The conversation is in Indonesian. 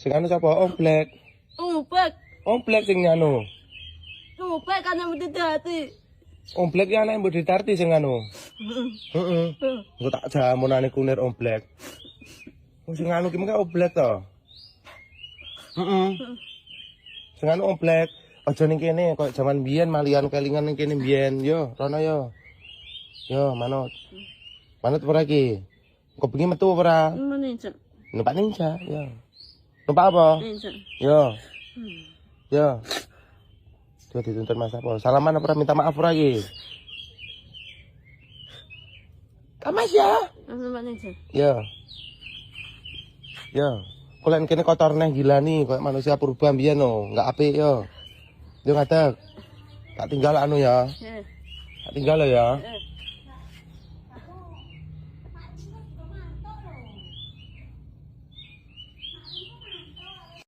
Sing anu sapa? Omplek. Omplek sing anu. Omplek kan yang hati. Omplek ya anak mbok ditarti sing anu. Heeh. Engko tak jamunane kunir omplek. Sing anu ki mengko omplek to. Heeh. Sing anu omplek. Aja ning kene koyo jaman biyen malian kelingan ning kene biyen. Yo, rono yo. Yo, manut. Manut ora iki? Kok bengi metu ora? Ninja. Numpak ninja, yo. Numpak apa? Ninja. Yo. Yo. Tuh dituntut Mas apa? Salaman apa minta maaf ora iki? Kamas ya? Numpak ninja. Yo. Yo. Kulen kene kotor neh gila nih, kayak manusia purba mbiyen no, enggak apik yo. Yo ngadeg. Tak tinggal anu ya. Tak tinggal lo ya.